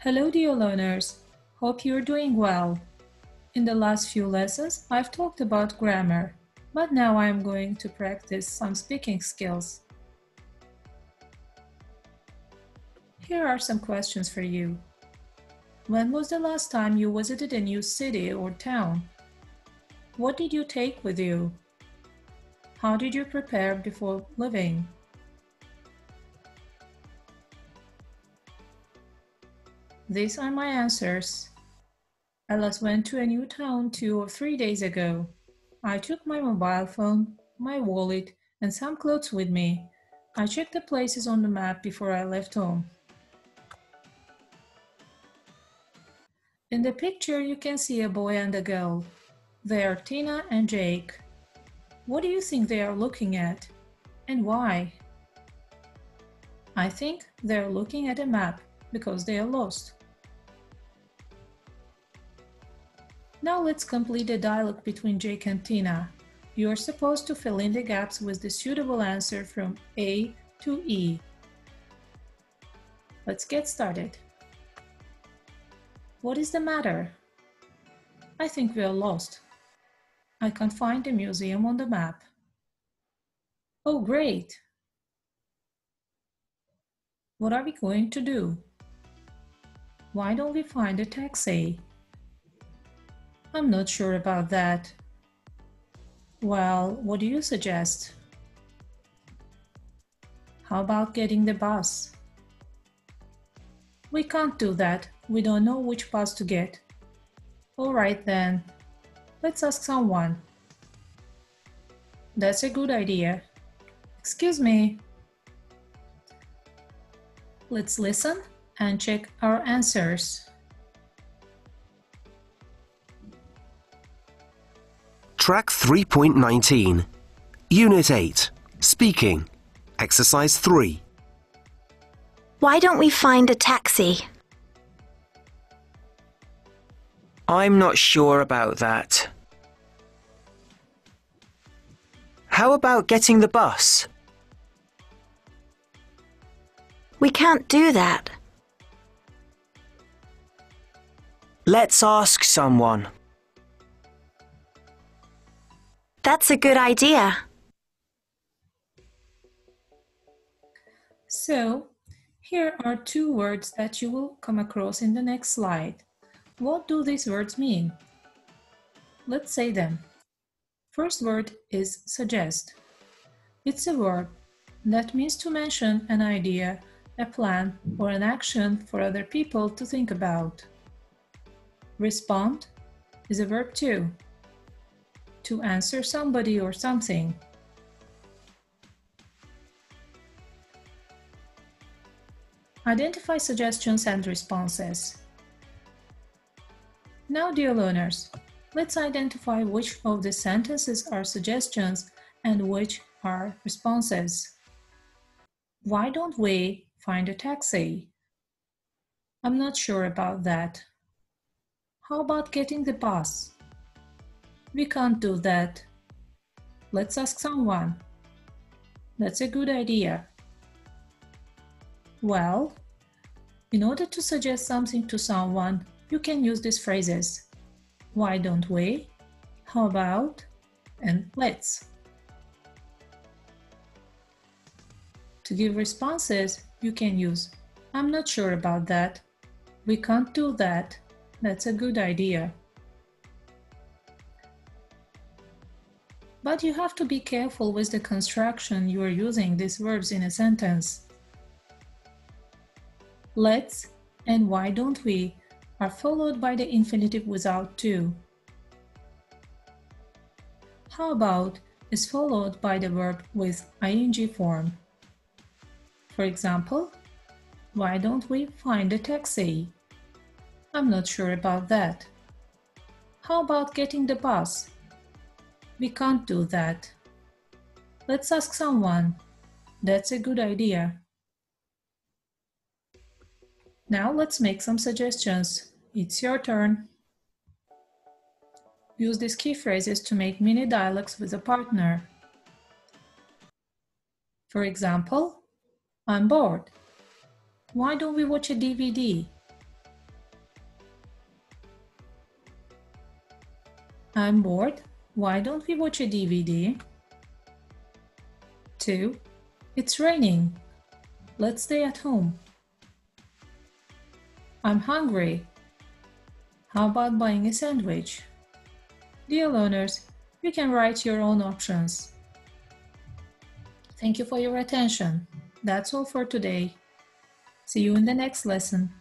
Hello dear learners, hope you're doing well. In the last few lessons, I've talked about grammar, but now I'm going to practice some speaking skills. Here are some questions for you. When was the last time you visited a new city or town? What did you take with you? How did you prepare before leaving? These are my answers. I last went to a new town 2 or 3 days ago. I took my mobile phone, my wallet, and some clothes with me. I checked the places on the map before I left home. In the picture, you can see a boy and a girl. They are Tina and Jake. What do you think they are looking at? And why? I think they are looking at a map because they are lost. Now let's complete the dialogue between Jake and Tina. You are supposed to fill in the gaps with the suitable answer from A to E. Let's get started. What is the matter? I think we are lost. I can't find the museum on the map. Oh, great! What are we going to do? Why don't we find a taxi? I'm not sure about that. Well, what do you suggest? How about getting the bus? We can't do that. We don't know which bus to get. All right then. Let's ask someone. That's a good idea. Excuse me. Let's listen and check our answers. Track 3.19, Unit 8, Speaking, Exercise 3. Why don't we find a taxi? I'm not sure about that. How about getting the bus? We can't do that. Let's ask someone. That's a good idea. So, here are two words that you will come across in the next slide. What do these words mean? Let's say them. First word is suggest. It's a verb that means to mention an idea, a plan, or an action for other people to think about. Respond is a verb too, to answer somebody or something. Identify suggestions and responses. Now, dear learners, let's identify which of the sentences are suggestions and which are responses. Why don't we find a taxi? I'm not sure about that. How about getting the bus? We can't do that. Let's ask someone. That's a good idea. Well, in order to suggest something to someone, you can use these phrases. Why don't we? How about? And let's. To give responses, you can use I'm not sure about that. We can't do that. That's a good idea. But you have to be careful with the construction you are using these verbs in a sentence. Let's and why don't we are followed by the infinitive without to. How about is followed by the verb with ing form. For example, why don't we find a taxi? I'm not sure about that. How about getting the bus? We can't do that. Let's ask someone. That's a good idea. Now let's make some suggestions. It's your turn. Use these key phrases to make mini dialogues with a partner. For example, I'm bored. Why don't we watch a DVD? I'm bored. Why don't we watch a DVD? 2. It's raining. Let's stay at home. I'm hungry. How about buying a sandwich? Dear learners, you can write your own options. Thank you for your attention. That's all for today. See you in the next lesson.